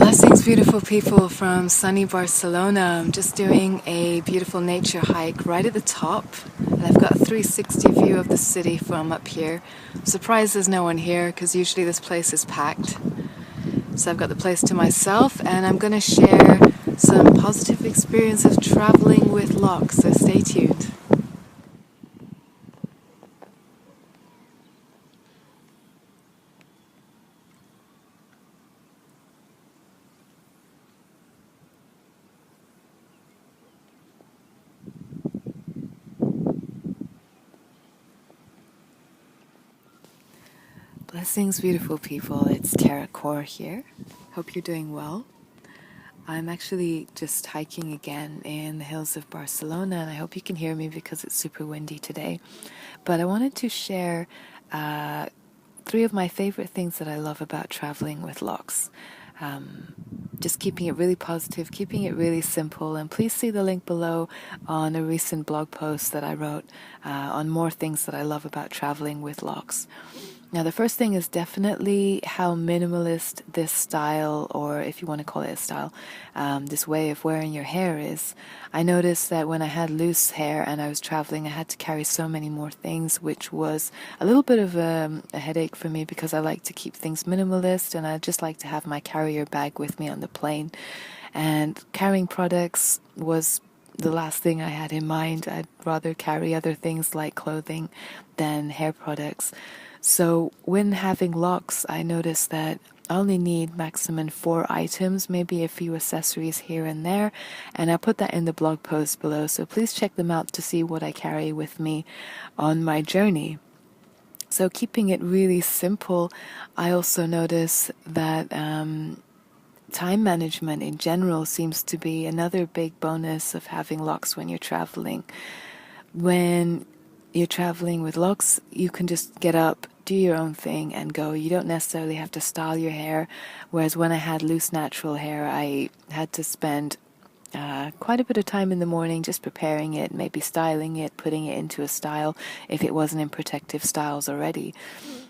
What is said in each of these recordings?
Blessings, beautiful people from sunny Barcelona. I'm just doing a beautiful nature hike right at the top, and I've got a 360 view of the city from up here. I'm surprised there's no one here because usually this place is packed. So I've got the place to myself, and I'm going to share some positive experience of traveling with Locs, so stay tuned. Blessings, beautiful people. It's Tara Core here. Hope you're doing well. I'm actually just hiking again in the hills of Barcelona, and I hope you can hear me because it's super windy today. But I wanted to share three of my favorite things that I love about traveling with Locs. Just keeping it really positive, keeping it really simple. And please see the link below on a recent blog post that I wrote on more things that I love about traveling with Locs. Now, the first thing is definitely how minimalist this style, or if you want to call it a style, this way of wearing your hair is. I noticed that when I had loose hair and I was traveling, I had to carry so many more things, which was a little bit of a headache for me because I like to keep things minimalist and I just like to have my carrier bag with me on the plane. And carrying products was the last thing I had in mind. I'd rather carry other things like clothing than hair products. So when having Locs, I noticed that I only need maximum 4 items, maybe a few accessories here and there, and I put that in the blog post below, so please check them out to see what I carry with me on my journey. So keeping it really simple, I also notice that time management in general seems to be another big bonus of having Locs when you're traveling. When you're traveling with Locs, you can just get up, do your own thing, and go. You don't necessarily have to style your hair. Whereas when I had loose natural hair, I had to spend quite a bit of time in the morning just preparing it, maybe styling it, putting it into a style if it wasn't in protective styles already.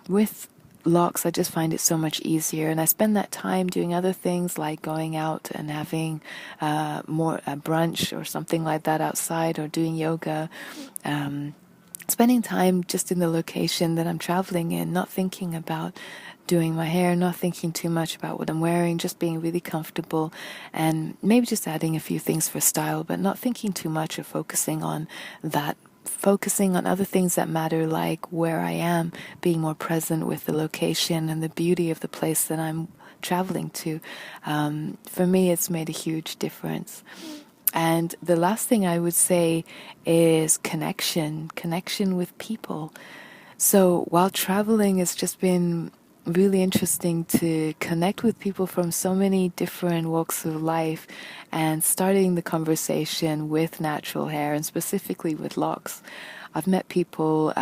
With Locs, I just find it so much easier, and I spend that time doing other things like going out and having more a brunch or something like that outside, or doing yoga. Spending time just in the location that I'm traveling in, not thinking about doing my hair, not thinking too much about what I'm wearing, just being really comfortable, and maybe just adding a few things for style, but not thinking too much or focusing on that. Focusing on other things that matter, like where I am, being more present with the location and the beauty of the place that I'm traveling to. For me, it's made a huge difference. And the last thing I would say is connection with people. So while traveling, it's just been really interesting to connect with people from so many different walks of life, and starting the conversation with natural hair and specifically with Locs. I've met people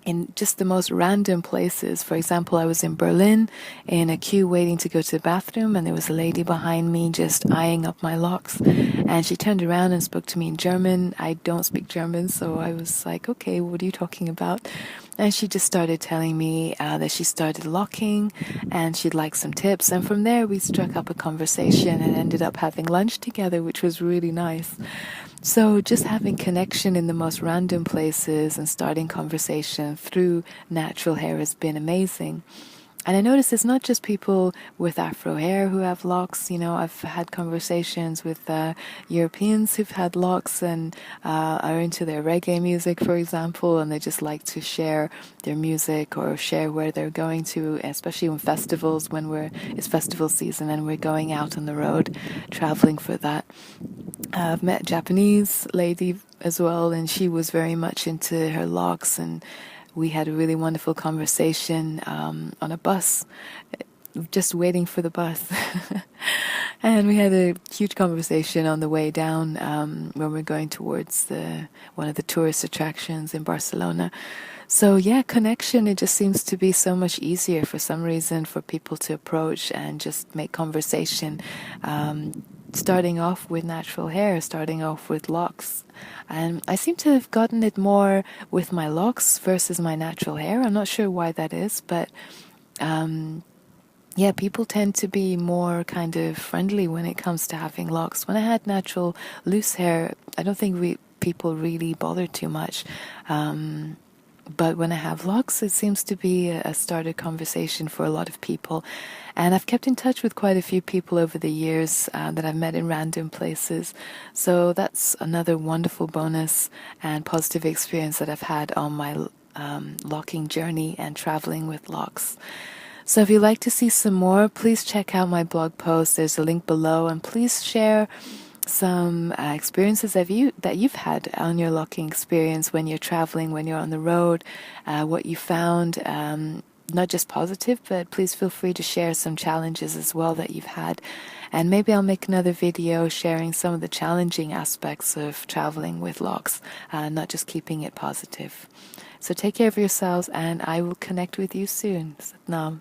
in just the most random places. For example, I was in Berlin in a queue waiting to go to the bathroom, and there was a lady behind me just eyeing up my Locs, and she turned around and spoke to me in German. I don't speak German, so I was like, okay, what are you talking about? And she just started telling me that she started locking and she'd like some tips, and from there we struck up a conversation and ended up having lunch together, which was really nice. So just having connection in the most random places and starting conversation through natural hair has been amazing. And I notice it's not just people with Afro hair who have Locs. You know, I've had conversations with Europeans who've had Locs and are into their reggae music, for example, and they just like to share their music or share where they're going to, especially when festivals, it's festival season and we're going out on the road, traveling for that. I've met a Japanese lady as well, and she was very much into her Locs, and we had a really wonderful conversation on a bus, just waiting for the bus. And we had a huge conversation on the way down when we're going towards one of the tourist attractions in Barcelona. So yeah, connection, it just seems to be so much easier for some reason for people to approach and just make conversation. Starting off with natural hair, starting off with Locs. And I seem to have gotten it more with my Locs versus my natural hair. I'm not sure why that is, but yeah, people tend to be more kind of friendly when it comes to having locks. When I had natural loose hair, I don't think people really bother too much. But when I have locks, it seems to be a started conversation for a lot of people. And I've kept in touch with quite a few people over the years that I've met in random places. So that's another wonderful bonus and positive experience that I've had on my locking journey and traveling with locks. So if you'd like to see some more, please check out my blog post. There's a link below, and please share some experiences that you've had on your locking experience when you're traveling, when you're on the road, what you found, not just positive, but please feel free to share some challenges as well that you've had. And maybe I'll make another video sharing some of the challenging aspects of traveling with locks, not just keeping it positive. So take care of yourselves, and I will connect with you soon. Satnam.